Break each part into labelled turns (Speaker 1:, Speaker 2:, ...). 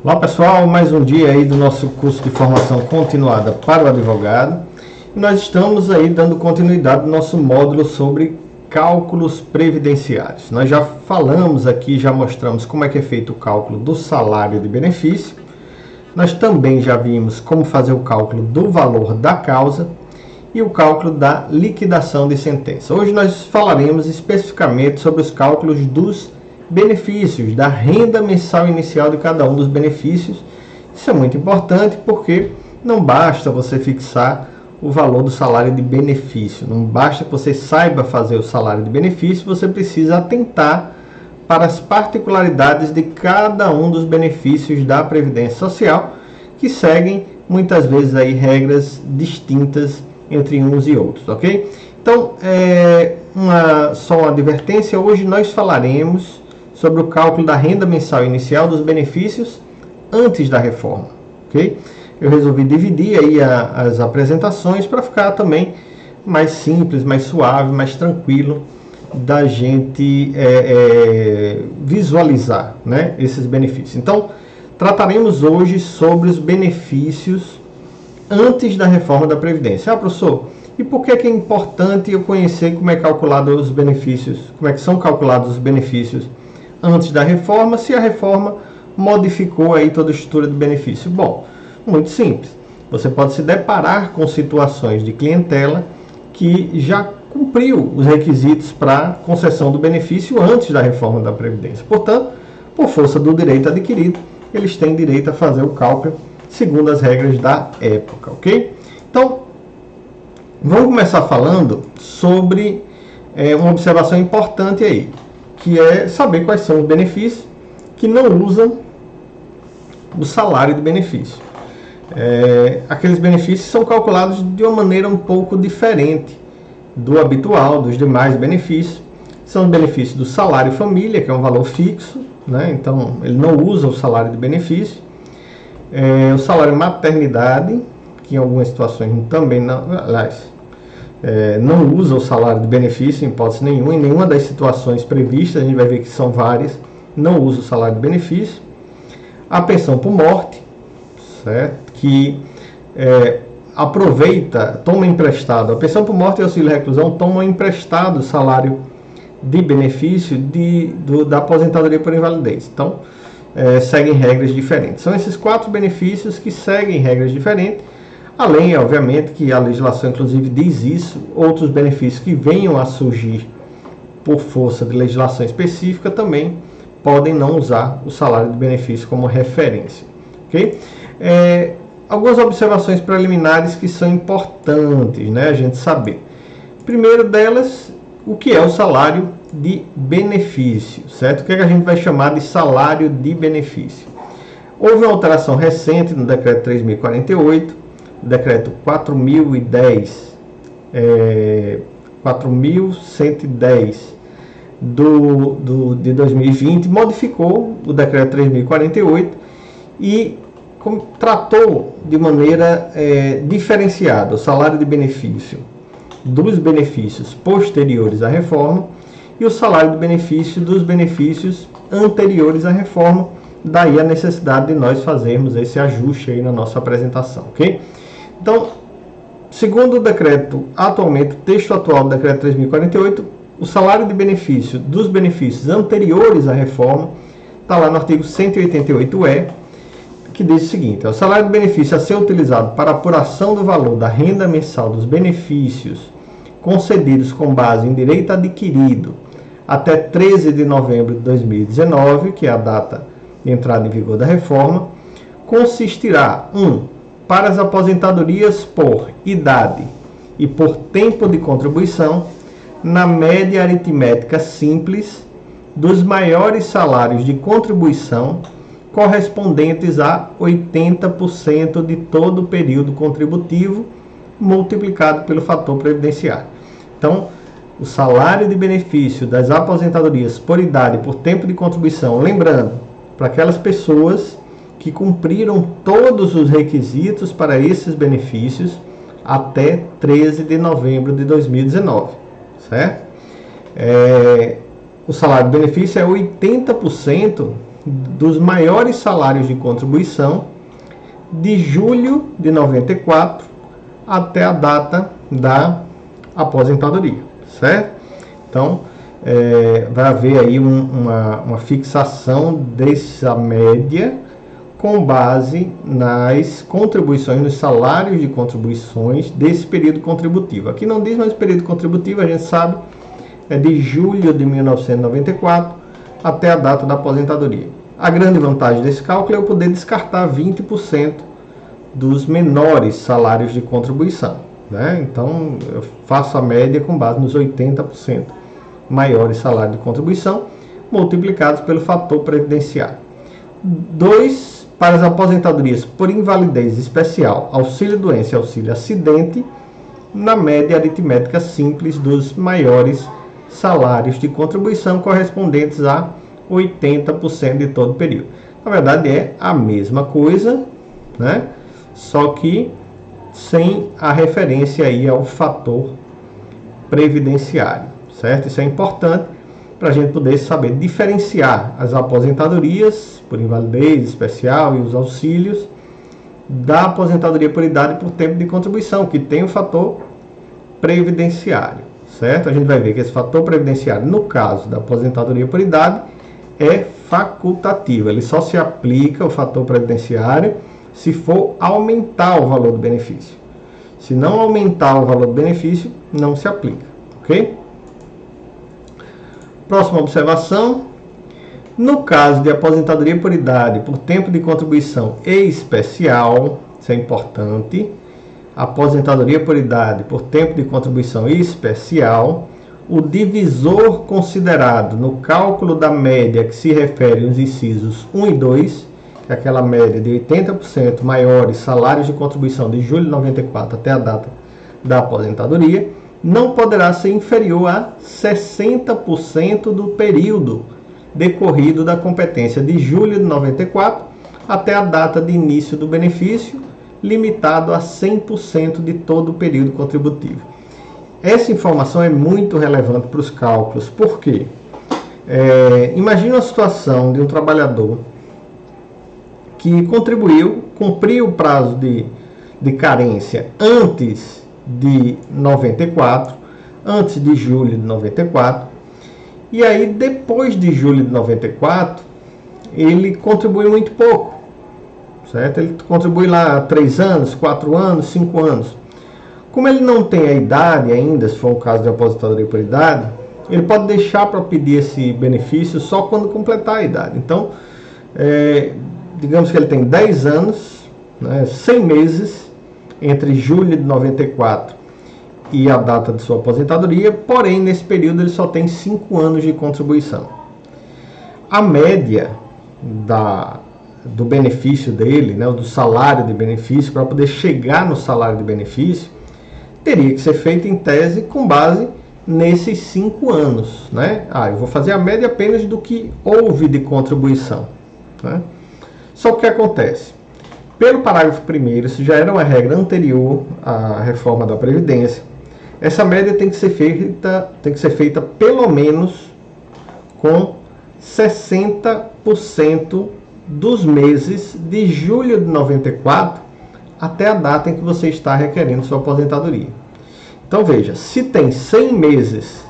Speaker 1: Olá pessoal, mais um dia aí do nosso curso de formação continuada para o advogado. Nós estamos aí dando continuidade no nosso módulo sobre cálculos previdenciários. Nós já falamos aqui, já mostramos como é que é feito o cálculo do salário de benefício. Nós também já vimos como fazer o cálculo do valor da causa e o cálculo da liquidação de sentença. Hoje nós falaremos especificamente sobre os cálculos dos benefícios, da renda mensal inicial de cada um dos benefícios. Isso é muito importante porque não basta você fixar o valor do salário de benefício, não basta que você saiba fazer o salário de benefício, você precisa atentar para as particularidades de cada um dos benefícios da Previdência Social, que seguem muitas vezes aí regras distintas entre uns e outros, ok? Então, só uma advertência, hoje nós falaremos sobre o cálculo da renda mensal inicial dos benefícios antes da reforma, ok? Eu resolvi dividir aí as apresentações para ficar também mais simples, mais suave, mais tranquilo da gente visualizar, né, esses benefícios. Então, trataremos hoje sobre os benefícios antes da reforma da Previdência. Ah, professor, e por que é importante eu conhecer como é calculado os benefícios, como é que são calculados os benefícios antes da reforma, se a reforma modificou aí toda a estrutura do benefício? Bom, muito simples. Você pode se deparar com situações de clientela que já cumpriu os requisitos para concessão do benefício antes da reforma da Previdência. Portanto, por força do direito adquirido, eles têm direito a fazer o cálculo segundo as regras da época, ok? Então, vamos começar falando sobre uma observação importante aí, que é saber quais são os benefícios que não usam o salário de benefício. Aqueles benefícios são calculados de uma maneira um pouco diferente do habitual, dos demais benefícios. São os benefícios do salário família, que é um valor fixo, né? Então ele não usa o salário de benefício. O salário maternidade, que em algumas situações também não, aliás, não usa o salário de benefício em hipótese nenhuma, em nenhuma das situações previstas, a gente vai ver que são várias, não usa o salário de benefício. A pensão por morte, certo? Que toma emprestado, a pensão por morte e auxílio reclusão tomam emprestado o salário de benefício da aposentadoria por invalidez. Então, seguem regras diferentes. São esses 4 benefícios que seguem regras diferentes. Além, obviamente, que a legislação inclusive diz isso, outros benefícios que venham a surgir por força de legislação específica também podem não usar o salário de benefício como referência, ok? Algumas observações preliminares que são importantes, né, a gente saber. Primeiro delas, o que é o salário de benefício, certo? O que a gente vai chamar de salário de benefício? Houve uma alteração recente no decreto 3048, decreto 4110 de 2020, modificou o decreto 3048 e tratou de maneira diferenciada o salário de benefício dos benefícios posteriores à reforma e o salário de benefício dos benefícios anteriores à reforma. Daí a necessidade de nós fazermos esse ajuste aí na nossa apresentação, ok? Então, segundo o decreto, atualmente, o texto atual do decreto 3048, o salário de benefício dos benefícios anteriores à reforma está lá no artigo 188-E, que diz o seguinte: o salário de benefício a ser utilizado para apuração do valor da renda mensal dos benefícios concedidos com base em direito adquirido até 13 de novembro de 2019, que é a data de entrada em vigor da reforma, consistirá: 1. Para as aposentadorias por idade e por tempo de contribuição, na média aritmética simples dos maiores salários de contribuição correspondentes a 80% de todo o período contributivo multiplicado pelo fator previdenciário. Então, o salário de benefício das aposentadorias por idade e por tempo de contribuição, lembrando, para aquelas pessoas que cumpriram todos os requisitos para esses benefícios até 13 de novembro de 2019, certo? O salário de benefício é 80% dos maiores salários de contribuição de julho de 94 até a data da aposentadoria, certo? Então, vai haver aí uma fixação dessa média com base nas contribuições, nos salários de contribuições desse período contributivo. Aqui não diz, mas o período contributivo, a gente sabe, é de julho de 1994 até a data da aposentadoria. A grande vantagem desse cálculo é eu poder descartar 20% dos menores salários de contribuição, né? Então, eu faço a média com base nos 80% maiores salários de contribuição, multiplicados pelo fator previdenciário. 2. Para as aposentadorias por invalidez especial, auxílio-doença e auxílio-acidente, na média aritmética simples dos maiores salários de contribuição correspondentes a 80% de todo o período. Na verdade, é a mesma coisa, né? Só que sem a referência aí ao fator previdenciário, certo? Isso é importante para a gente poder saber diferenciar as aposentadorias por invalidez especial e os auxílios da aposentadoria por idade por tempo de contribuição, que tem o fator previdenciário, certo? A gente vai ver que esse fator previdenciário, no caso da aposentadoria por idade, é facultativo. Ele só se aplica, o fator previdenciário, se for aumentar o valor do benefício. Se não aumentar o valor do benefício, não se aplica, ok? Próxima observação. No caso de aposentadoria por idade por tempo de contribuição especial, isso é importante, aposentadoria por idade por tempo de contribuição especial, o divisor considerado no cálculo da média que se refere aos incisos 1 e 2, que é aquela média de 80% maiores salários de contribuição de julho de 94 até a data da aposentadoria, não poderá ser inferior a 60% do período decorrido da competência de julho de 94 até a data de início do benefício, limitado a 100% de todo o período contributivo. Essa informação é muito relevante para os cálculos, porque imagina a situação de um trabalhador que contribuiu, cumpriu o prazo de carência antes de 94, antes de julho de 94, e aí depois de julho de 94, ele contribui muito pouco, certo? Ele contribui lá 3 anos, 4 anos, 5 anos. Como ele não tem a idade ainda, se for um caso de aposentadoria por idade, ele pode deixar para pedir esse benefício só quando completar a idade. Então, digamos que ele tem 10 anos, né, 100 meses, entre julho de 94 e a data de sua aposentadoria, porém, nesse período ele só tem 5 anos de contribuição. A média do benefício dele, né, do salário de benefício, para poder chegar no salário de benefício, teria que ser feita em tese com base nesses 5 anos, né? Eu vou fazer a média apenas do que houve de contribuição, né? Só que o que acontece? Pelo parágrafo 1º, isso já era uma regra anterior à reforma da Previdência, essa média tem que ser feita pelo menos com 60% dos meses de julho de 94 até a data em que você está requerendo sua aposentadoria. Então veja, se tem 100 meses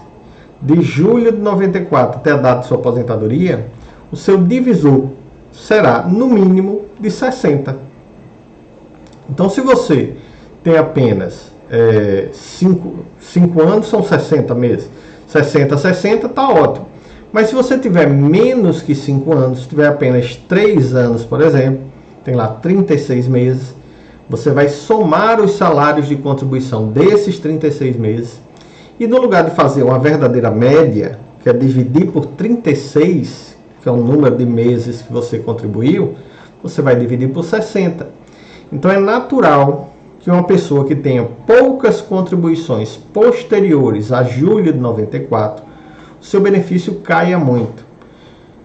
Speaker 1: de julho de 94 até a data de sua aposentadoria, o seu divisor será no mínimo de 60. Então se você tem apenas 5 anos, são 60 meses. 60 a 60 está ótimo. Mas se você tiver menos que 5 anos, se tiver apenas 3 anos, por exemplo, tem lá 36 meses, você vai somar os salários de contribuição desses 36 meses e no lugar de fazer uma verdadeira média, que é dividir por 36, que é o número de meses que você contribuiu, você vai dividir por 60. Então é natural que uma pessoa que tenha poucas contribuições posteriores a julho de 94, o seu benefício caia muito.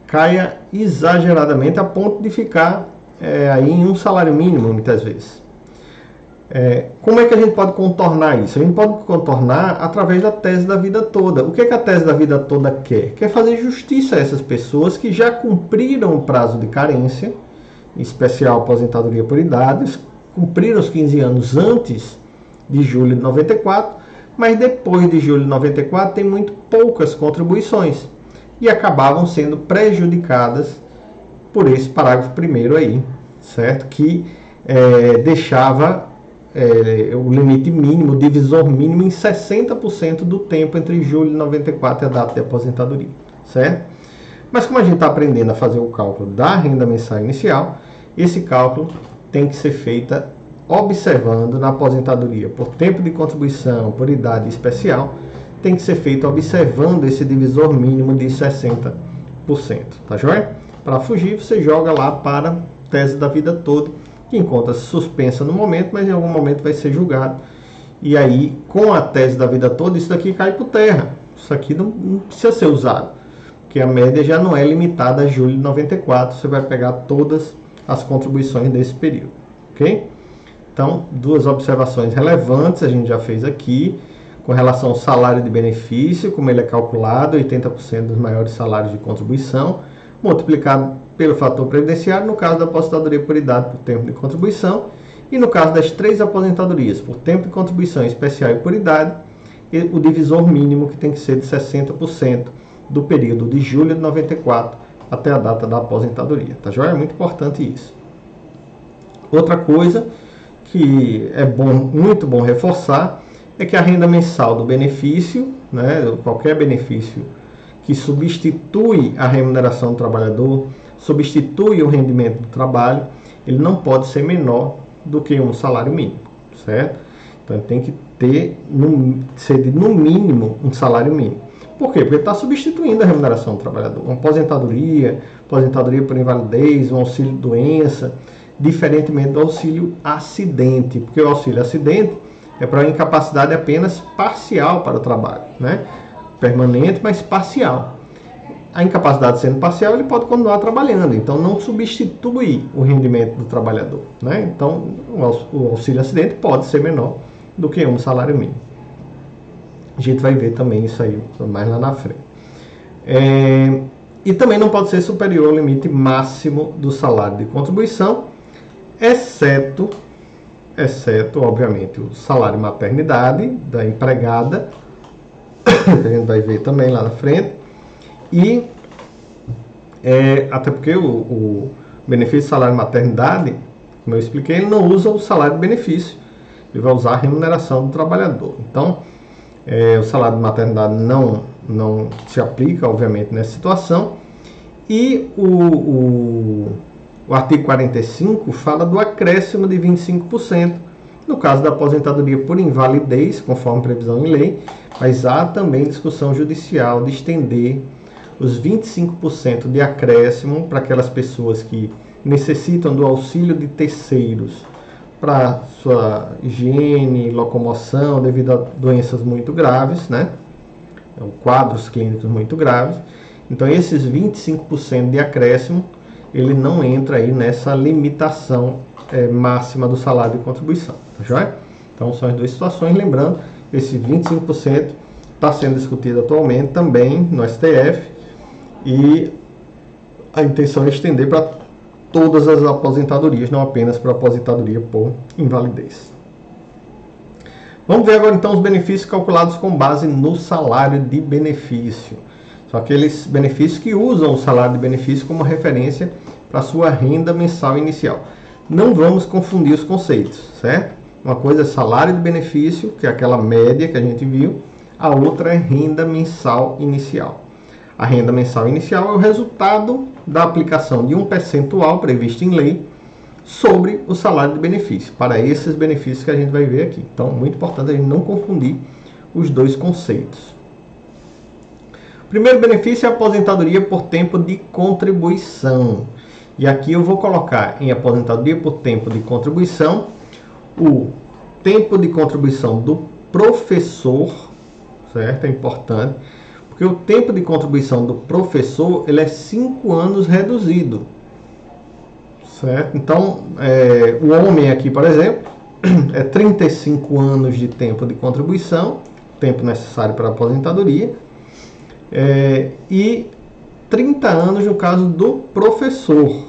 Speaker 1: Caia exageradamente a ponto de ficar aí em um salário mínimo, muitas vezes. Como é que a gente pode contornar isso? A gente pode contornar através da tese da vida toda. O que é que a tese da vida toda quer? Quer fazer justiça a essas pessoas que já cumpriram o prazo de carência, em especial aposentadoria por idade, cumpriram os 15 anos antes de julho de 94, mas depois de julho de 94 tem muito poucas contribuições e acabavam sendo prejudicadas por esse parágrafo primeiro aí, certo? Que deixava o limite mínimo, o divisor mínimo em 60% do tempo entre julho de 94 e a data de aposentadoria, certo? Mas como a gente está aprendendo a fazer o cálculo da renda mensal inicial, esse cálculo tem que ser feito observando na aposentadoria por tempo de contribuição, por idade especial, tem que ser feito observando esse divisor mínimo de 60%, tá joia? Para fugir, você joga lá para a tese da vida toda, que encontra-se suspensa no momento, mas em algum momento vai ser julgado. E aí, com a tese da vida toda, isso daqui cai por terra. Isso aqui não precisa ser usado, porque a média já não é limitada a julho de 94, você vai pegar todas as contribuições desse período, ok? Então, duas observações relevantes a gente já fez aqui, com relação ao salário de benefício, como ele é calculado, 80% dos maiores salários de contribuição, multiplicado pelo fator previdenciário, no caso da aposentadoria por idade por tempo de contribuição, e no caso das 3 aposentadorias, por tempo de contribuição especial e por idade, o divisor mínimo que tem que ser de 60% do período de julho de 94 até a data da aposentadoria, tá joia? É muito importante isso. Outra coisa que é muito bom reforçar, é que a renda mensal do benefício, né, qualquer benefício que substitui a remuneração do trabalhador, substitui o rendimento do trabalho, ele não pode ser menor do que um salário mínimo, certo? Então ele tem que ser no mínimo um salário mínimo. Por quê? Porque está substituindo a remuneração do trabalhador. Uma aposentadoria por invalidez, um auxílio doença, diferentemente do auxílio acidente, porque o auxílio acidente é para incapacidade apenas parcial para o trabalho, né? Permanente, mas parcial. A incapacidade sendo parcial, ele pode continuar trabalhando, então não substitui o rendimento do trabalhador, né? Então, o auxílio acidente pode ser menor do que um salário mínimo. A gente vai ver também isso aí mais lá na frente. E também não pode ser superior ao limite máximo do salário de contribuição, exceto, obviamente, o salário maternidade da empregada, que a gente vai ver também lá na frente, e até porque o benefício de salário maternidade, como eu expliquei, ele não usa o salário de benefício, ele vai usar a remuneração do trabalhador. Então, o salário de maternidade não se aplica, obviamente, nessa situação, e o artigo 45 fala do acréscimo de 25%, no caso da aposentadoria por invalidez, conforme previsão em lei, mas há também discussão judicial de estender os 25% de acréscimo para aquelas pessoas que necessitam do auxílio de terceiros para sua higiene, locomoção, devido a doenças muito graves, né? Quadros clínicos muito graves. Então, esses 25% de acréscimo, ele não entra aí nessa limitação máxima do salário de contribuição, tá joia? Então, são as duas situações. Lembrando, esse 25% está sendo discutido atualmente também no STF e a intenção é estender para todas as aposentadorias, não apenas para a aposentadoria por invalidez. Vamos ver agora então os benefícios calculados com base no salário de benefício. São aqueles benefícios que usam o salário de benefício como referência para a sua renda mensal inicial. Não vamos confundir os conceitos, certo? Uma coisa é salário de benefício, que é aquela média que a gente viu, a outra é renda mensal inicial. A renda mensal inicial é o resultado da aplicação de um percentual previsto em lei sobre o salário de benefício, para esses benefícios que a gente vai ver aqui. Então, muito importante a gente não confundir os dois conceitos. O primeiro benefício é a aposentadoria por tempo de contribuição. E aqui eu vou colocar em aposentadoria por tempo de contribuição o tempo de contribuição do professor, certo? É importante, porque o tempo de contribuição do professor ele é 5 anos reduzido, certo? Então, o homem aqui, por exemplo, é 35 anos de tempo de contribuição, tempo necessário para a aposentadoria, e 30 anos no caso do professor.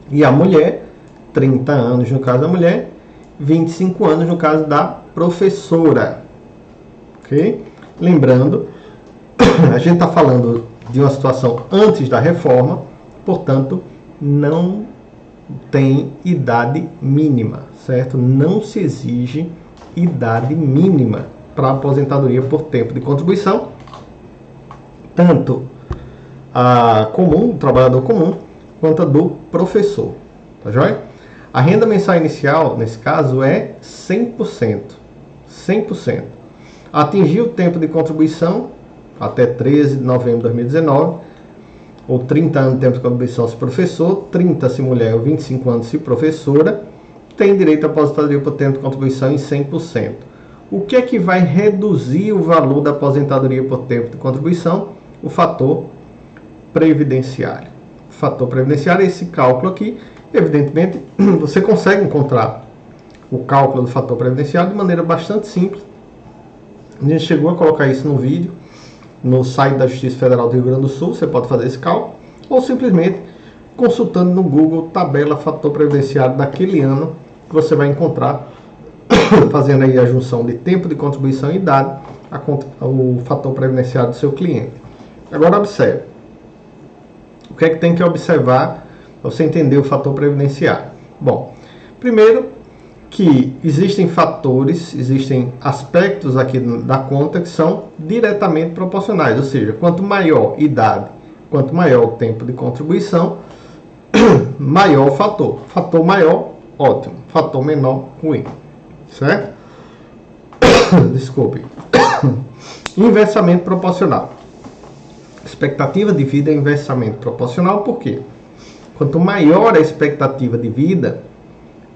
Speaker 1: E a mulher, 30 anos no caso da mulher, 25 anos no caso da professora. Ok? Lembrando, a gente está falando de uma situação antes da reforma, portanto, não tem idade mínima, certo? Não se exige idade mínima para a aposentadoria por tempo de contribuição, tanto a comum, o trabalhador comum, quanto a do professor, tá joia? A renda mensal inicial, nesse caso, é 100%. 100%. Atingir o tempo de contribuição até 13 de novembro de 2019, ou 30 anos de tempo de contribuição se professor, 30 se mulher ou 25 anos se professora, tem direito à aposentadoria por tempo de contribuição em 100%. O que é que vai reduzir o valor da aposentadoria por tempo de contribuição? O fator previdenciário. O fator previdenciário é esse cálculo aqui. Evidentemente, você consegue encontrar o cálculo do fator previdenciário de maneira bastante simples. A gente chegou a colocar isso no vídeo, no site da Justiça Federal do Rio Grande do Sul, você pode fazer esse cálculo, ou simplesmente consultando no Google tabela fator previdenciário daquele ano, que você vai encontrar, fazendo aí a junção de tempo de contribuição e idade, o fator previdenciário do seu cliente. Agora observe, o que é que tem que observar para você entender o fator previdenciário? Bom, primeiro que existem fatores, existem aspectos aqui da conta que são diretamente proporcionais, ou seja, quanto maior idade, quanto maior o tempo de contribuição, maior o fator. Fator maior, ótimo. Fator menor, ruim. Certo? Desculpe. Inversamente proporcional. Expectativa de vida é inversamente proporcional, por quê? Quanto maior a expectativa de vida,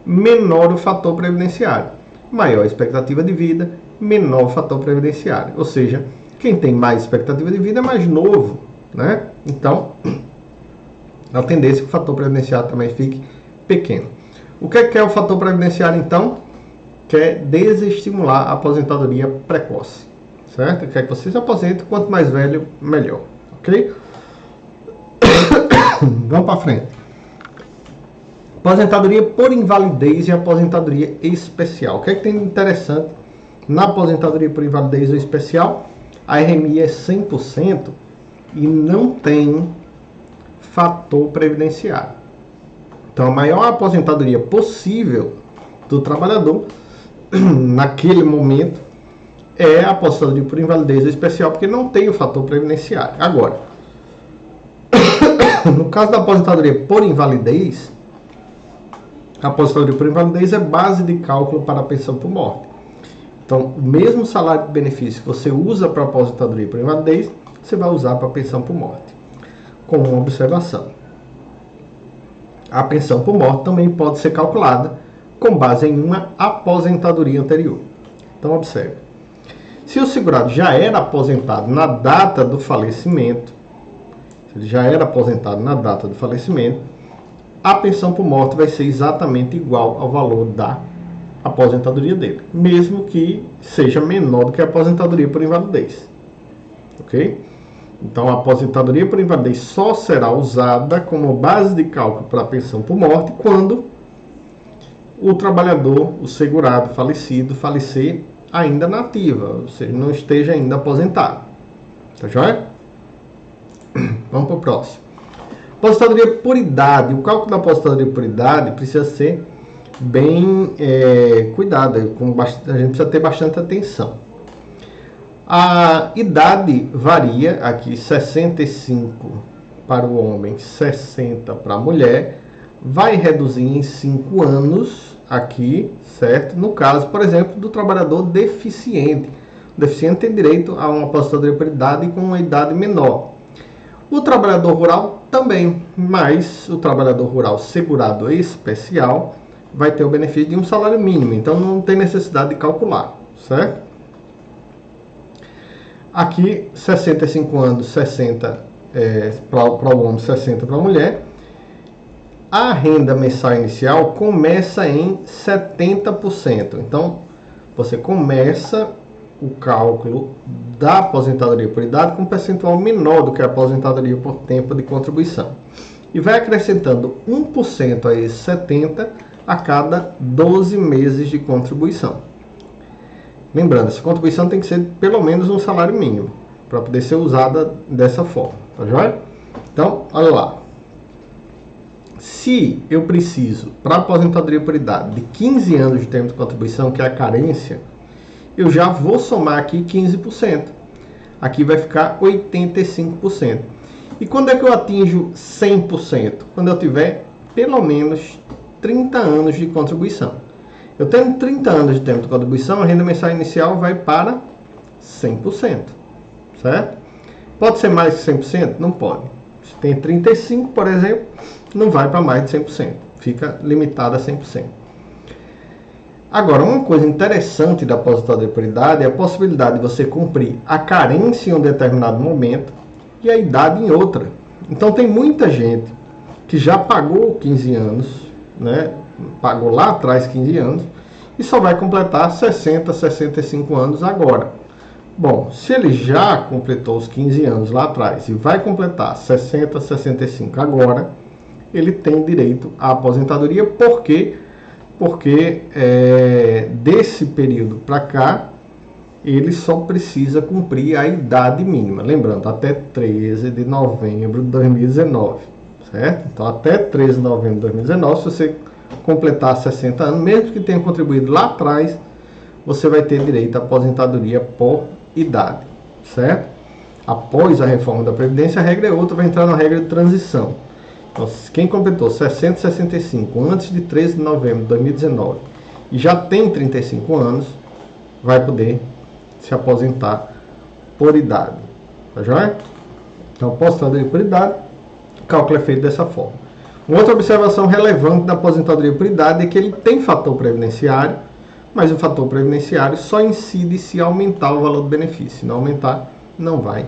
Speaker 1: menor o fator previdenciário. Maior a expectativa de vida, menor o fator previdenciário. Ou seja, quem tem mais expectativa de vida é mais novo, né? Então, a tendência é que o fator previdenciário também fique pequeno. O que é o fator previdenciário, então? Quer desestimular a aposentadoria precoce, certo? Quer que você se aposente, quanto mais velho, melhor, ok? Vamos para frente. Aposentadoria por invalidez e aposentadoria especial. O que é que tem de interessante na aposentadoria por invalidez ou especial? A RMI é 100% e não tem fator previdenciário. Então, a maior aposentadoria possível do trabalhador naquele momento é a aposentadoria por invalidez ou especial, porque não tem o fator previdenciário. Agora, no caso da aposentadoria por invalidez, a aposentadoria por invalidez é base de cálculo para a pensão por morte. Então, o mesmo salário de benefício que você usa para a aposentadoria por invalidez, você vai usar para a pensão por morte. Com uma observação. A pensão por morte também pode ser calculada com base em uma aposentadoria anterior. Então, observe. Se o segurado já era aposentado na data do falecimento, se ele já era aposentado na data do falecimento, a pensão por morte vai ser exatamente igual ao valor da aposentadoria dele, mesmo que seja menor do que a aposentadoria por invalidez. Ok? Então, a aposentadoria por invalidez só será usada como base de cálculo para a pensão por morte quando o trabalhador, o segurado falecido, falecer ainda na ativa, ou seja, não esteja ainda aposentado. Tá joia? Vamos para o próximo. Aposentadoria por idade. O cálculo da aposentadoria por idade precisa ser bem cuidado, a gente precisa ter bastante atenção. A idade varia, aqui 65 para o homem, 60 para a mulher, vai reduzir em 5 anos aqui, certo? No caso, por exemplo, do trabalhador deficiente. O deficiente tem direito a uma aposentadoria por idade com uma idade menor. O trabalhador rural também, mas o trabalhador rural segurado especial vai ter o benefício de um salário mínimo, então não tem necessidade de calcular, certo? Aqui, 65 anos, 60 para o homem, 60 para a mulher. a renda mensal inicial começa em 70%. Então, você começa o cálculo da aposentadoria por idade com um percentual menor do que a aposentadoria por tempo de contribuição. E vai acrescentando 1% a esses 70% a cada 12 meses de contribuição. Lembrando, essa contribuição tem que ser pelo menos um salário mínimo, para poder ser usada dessa forma, tá joia? Então, olha lá. Se eu preciso, para aposentadoria por idade, de 15 anos de tempo de contribuição, que é a carência, eu já vou somar aqui 15%. Aqui vai ficar 85%. E quando é que eu atinjo 100%? Quando eu tiver pelo menos 30 anos de contribuição. Eu tenho 30 anos de tempo de contribuição, a renda mensal inicial vai para 100%. Certo? Pode ser mais que 100%? Não pode. Se tem 35%, por exemplo, não vai para mais de 100%. Fica limitado a 100%. Agora, uma coisa interessante da aposentadoria por idade é a possibilidade de você cumprir a carência em um determinado momento e a idade em outra. Então, tem muita gente que já pagou 15 anos, né? Pagou lá atrás 15 anos e só vai completar 60, 65 anos agora. Bom, se ele já completou os 15 anos lá atrás e vai completar 60, 65 agora, ele tem direito à aposentadoria. Por quê? Porque desse período para cá, ele só precisa cumprir a idade mínima. Lembrando, até 13 de novembro de 2019. Certo? Então, até 13 de novembro de 2019, se você completar 60 anos, mesmo que tenha contribuído lá atrás, você vai ter direito à aposentadoria por idade. Certo? Após a reforma da Previdência, a regra é outra, vai entrar na regra de transição. Então, quem completou 60 e 65 antes de 13 de novembro de 2019 e já tem 35 anos, vai poder se aposentar por idade. Tá joia? Então, aposentadoria por idade, o cálculo é feito dessa forma. Uma outra observação relevante da aposentadoria por idade é que ele tem fator previdenciário, mas o fator previdenciário só incide se aumentar o valor do benefício. Se não aumentar, não vai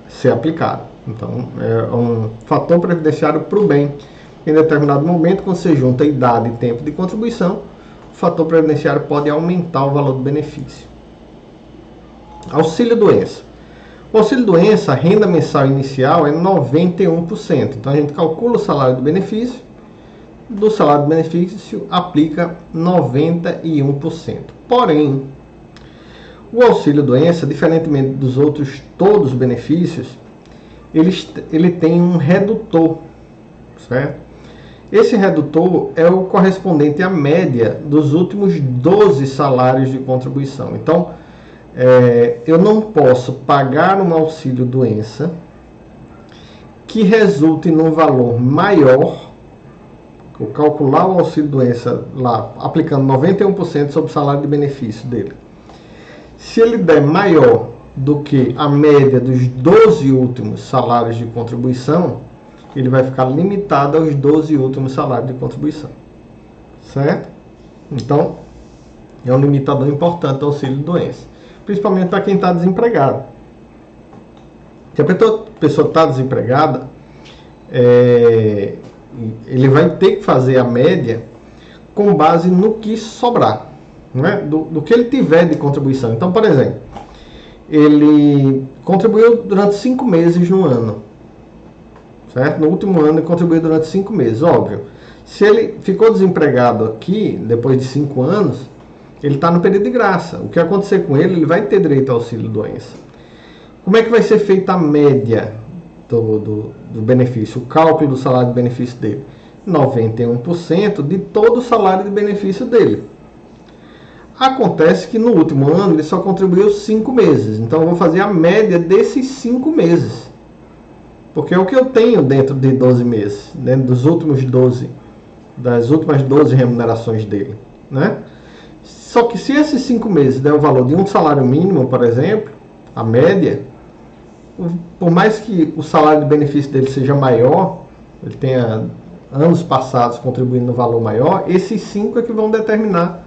Speaker 1: ser aplicado. Então, é um fator previdenciário para o bem. Em determinado momento, quando você junta idade e tempo de contribuição, o fator previdenciário pode aumentar o valor do benefício. Auxílio-doença. O auxílio-doença, a renda mensal inicial é 91%. Então, a gente calcula o salário do benefício. Do salário do benefício, aplica 91%. Porém, o auxílio-doença, diferentemente dos outros todos os benefícios, ele tem um redutor, certo? Esse redutor é o correspondente à média dos últimos 12 salários de contribuição. Então, eu não posso pagar um auxílio-doença que resulte num valor maior, eu calcular o auxílio-doença lá, aplicando 91% sobre o salário de benefício dele. Se ele der maior do que a média dos 12 últimos salários de contribuição, ele vai ficar limitado aos 12 últimos salários de contribuição. Certo? Então, é um limitador importante do auxílio-doença. Principalmente para quem está desempregado. Se a pessoa está desempregada, ele vai ter que fazer a média com base no que sobrar, né? do que ele tiver de contribuição. Então, por exemplo, ele contribuiu durante 5 meses no ano, certo? No último ano ele contribuiu durante 5 meses, óbvio. Se ele ficou desempregado aqui, depois de 5 anos, ele está no período de graça. O que acontecer com ele, ele vai ter direito ao auxílio-doença. Como é que vai ser feita a média do benefício, o cálculo do salário de benefício dele? 91% de todo o salário de benefício dele. Acontece que no último ano ele só contribuiu 5 meses. Então eu vou fazer a média desses 5 meses. Porque é o que eu tenho dentro de 12 meses, dentro dos últimos 12, das últimas 12 remunerações dele, né? Só que se esses 5 meses der o valor de um salário mínimo, por exemplo, a média, por mais que o salário de benefício dele seja maior, ele tenha anos passados contribuindo no valor maior, esses 5 é que vão determinar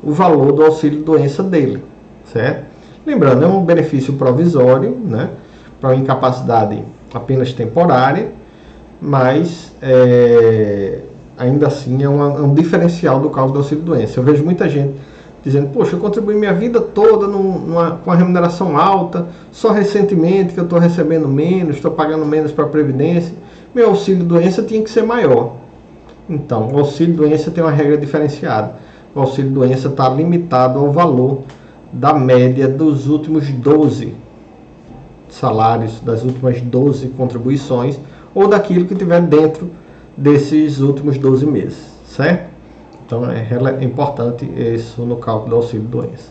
Speaker 1: o valor do auxílio-doença dele, certo? Lembrando, é um benefício provisório, né, para uma incapacidade apenas temporária, mas ainda assim é um diferencial do cálculo do auxílio-doença. Eu vejo muita gente dizendo, poxa, eu contribuí minha vida toda com uma remuneração alta, só recentemente que eu estou recebendo menos, estou pagando menos para a Previdência, meu auxílio-doença tinha que ser maior. Então, o auxílio-doença tem uma regra diferenciada. O auxílio-doença está limitado ao valor da média dos últimos 12 salários, das últimas 12 contribuições, ou daquilo que tiver dentro desses últimos 12 meses, certo? Então é importante isso no cálculo do auxílio-doença.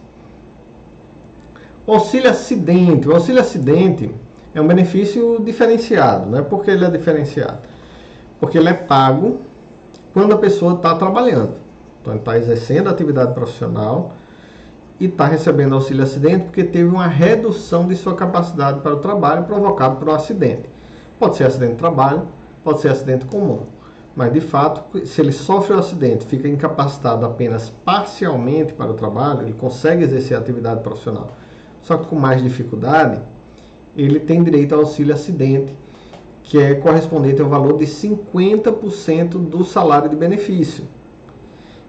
Speaker 1: O auxílio-acidente. O auxílio-acidente é um benefício diferenciado, né? Por que ele é diferenciado? Porque ele é pago quando a pessoa está trabalhando. Então ele está exercendo a atividade profissional e está recebendo auxílio-acidente porque teve uma redução de sua capacidade para o trabalho provocado por um acidente. Pode ser acidente de trabalho, pode ser acidente comum. Mas, de fato, se ele sofre um acidente, fica incapacitado apenas parcialmente para o trabalho, ele consegue exercer a atividade profissional, só que com mais dificuldade, ele tem direito ao auxílio-acidente, que é correspondente ao valor de 50% do salário de benefício.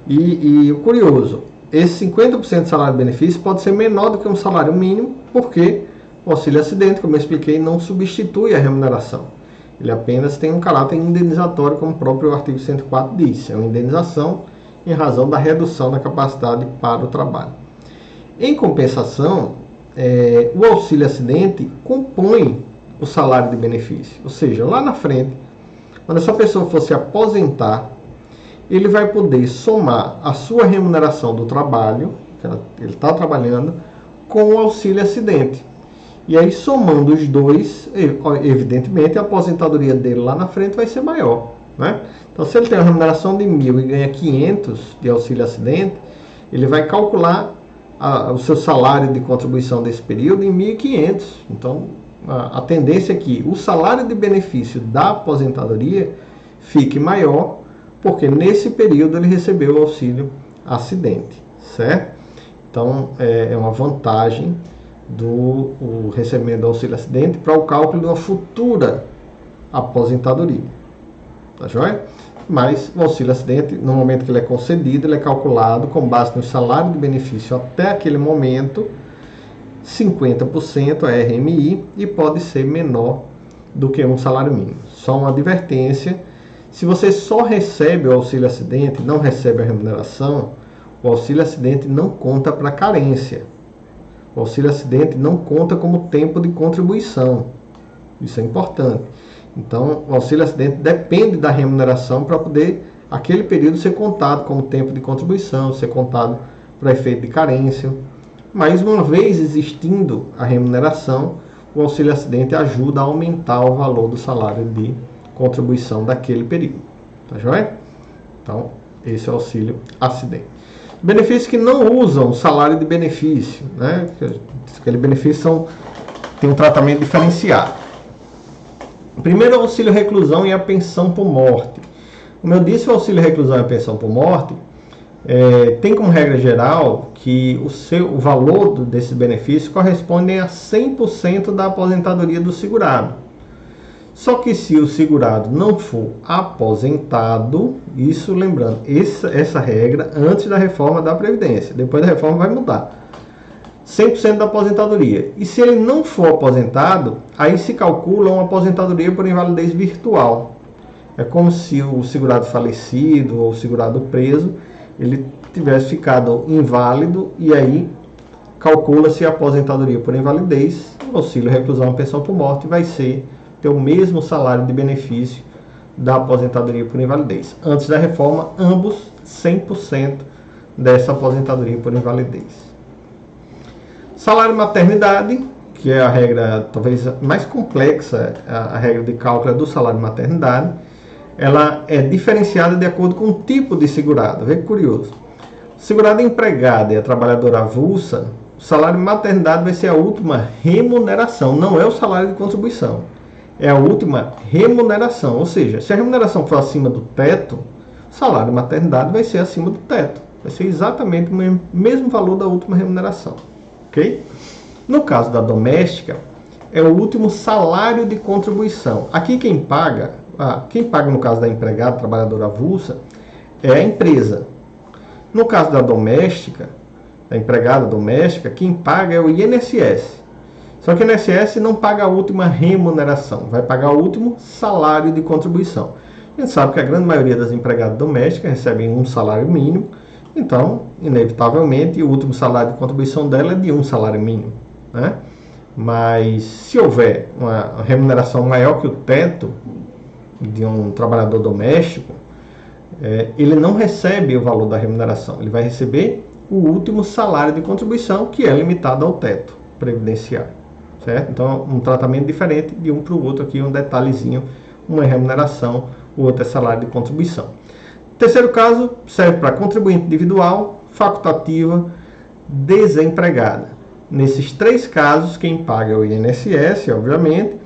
Speaker 1: E o curioso, esse 50% do salário de benefício pode ser menor do que um salário mínimo, porque o auxílio-acidente, como eu expliquei, não substitui a remuneração. Ele apenas tem um caráter indenizatório, como o próprio artigo 104 diz. É uma indenização em razão da redução da capacidade para o trabalho. Em compensação, o auxílio-acidente compõe o salário de benefício. Ou seja, lá na frente, quando essa pessoa for se aposentar, ele vai poder somar a sua remuneração do trabalho, que ele está trabalhando, com o auxílio-acidente. E aí, somando os dois, evidentemente, a aposentadoria dele lá na frente vai ser maior, né? Então, se ele tem uma remuneração de 1.000 e ganha 500 de auxílio-acidente, ele vai calcular o seu salário de contribuição desse período em 1.500. Então, a tendência é que o salário de benefício da aposentadoria fique maior, porque nesse período ele recebeu o auxílio-acidente, certo? Então, é uma vantagem do recebimento do auxílio-acidente para o cálculo de uma futura aposentadoria. Tá joia? Mas o auxílio-acidente, no momento que ele é concedido, ele é calculado com base no salário de benefício até aquele momento, 50% é RMI e pode ser menor do que um salário mínimo. Só uma advertência, se você só recebe o auxílio-acidente, não recebe a remuneração, o auxílio-acidente não conta para carência. O auxílio-acidente não conta como tempo de contribuição. Isso é importante. Então, o auxílio-acidente depende da remuneração para poder aquele período ser contado como tempo de contribuição, ser contado para efeito de carência. Mas, uma vez existindo a remuneração, o auxílio-acidente ajuda a aumentar o valor do salário de contribuição daquele período. Tá joia? Então, esse é o auxílio-acidente. Benefícios que não usam o salário de benefício, né? Aquele benefício tem um tratamento diferenciado. Primeiro, o auxílio reclusão e a pensão por morte. Como eu disse, o auxílio reclusão e a pensão por morte tem como regra geral que o valor desses benefícios correspondem a 100% da aposentadoria do segurado. Só que se o segurado não for aposentado, isso lembrando, essa regra antes da reforma da Previdência, depois da reforma vai mudar, 100% da aposentadoria. E se ele não for aposentado, aí se calcula uma aposentadoria por invalidez virtual. É como se o segurado falecido ou o segurado preso, ele tivesse ficado inválido e aí calcula-se a aposentadoria por invalidez, o auxílio reclusão, pensão por morte vai ter o mesmo salário de benefício da aposentadoria por invalidez. Antes da reforma, ambos 100% dessa aposentadoria por invalidez. Salário maternidade, que é a regra talvez mais complexa, a regra de cálculo do salário maternidade, ela é diferenciada de acordo com o tipo de segurado. Vê que curioso. Segurado empregado e a trabalhadora avulsa, o salário maternidade vai ser a última remuneração, não é o salário de contribuição. É a última remuneração, ou seja, se a remuneração for acima do teto, o salário maternidade vai ser acima do teto. Vai ser exatamente o mesmo valor da última remuneração. Ok? No caso da doméstica, é o último salário de contribuição. Aqui quem paga, quem paga no caso da empregada, trabalhadora avulsa, é a empresa. No caso da doméstica, da empregada doméstica, quem paga é o INSS. Só que o INSS não paga a última remuneração, vai pagar o último salário de contribuição. A gente sabe que a grande maioria das empregadas domésticas recebem um salário mínimo, então, inevitavelmente, o último salário de contribuição dela é de um salário mínimo, né? Mas se houver uma remuneração maior que o teto de um trabalhador doméstico, ele não recebe o valor da remuneração, ele vai receber o último salário de contribuição, que é limitado ao teto previdenciário, certo? Então, um tratamento diferente de um para o outro aqui, um detalhezinho, uma é remuneração, o outro é salário de contribuição. Terceiro caso, serve para contribuinte individual, facultativa, desempregada. Nesses três casos, quem paga é o INSS, obviamente,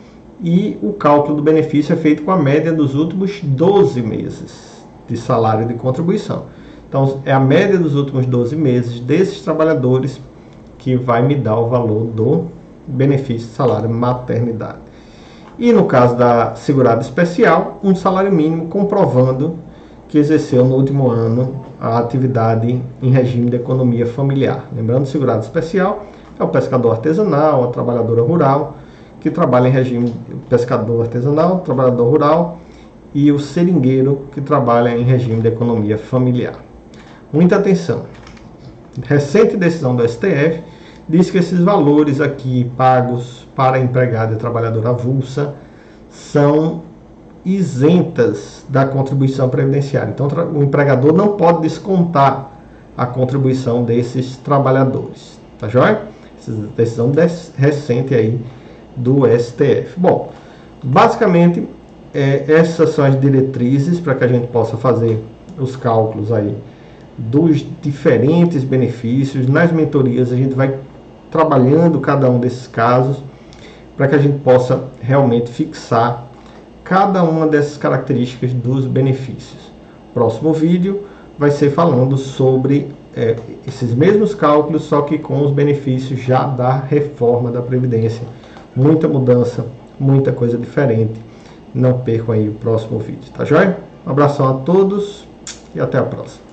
Speaker 1: e o cálculo do benefício é feito com a média dos últimos 12 meses de salário de contribuição. Então, é a média dos últimos 12 meses desses trabalhadores que vai me dar o valor do benefício de salário maternidade. E no caso da segurada especial, um salário mínimo comprovando que exerceu no último ano a atividade em regime de economia familiar. Lembrando, segurado especial é o pescador artesanal, a trabalhadora rural, que trabalha em regime pescador artesanal, trabalhador rural, e o seringueiro, que trabalha em regime de economia familiar. Muita atenção. Recente decisão do STF diz que esses valores aqui pagos para empregado e trabalhadora avulsa são isentas da contribuição previdenciária. Então, o empregador não pode descontar a contribuição desses trabalhadores. Tá joia? Essa decisão recente aí do STF. Bom, basicamente, essas são as diretrizes para que a gente possa fazer os cálculos aí dos diferentes benefícios. Nas mentorias, a gente vai trabalhando cada um desses casos para que a gente possa realmente fixar cada uma dessas características dos benefícios. Próximo vídeo vai ser falando sobre esses mesmos cálculos, só que com os benefícios já da reforma da Previdência. Muita mudança, muita coisa diferente. Não percam aí o próximo vídeo, tá joia? Um abração a todos e até a próxima.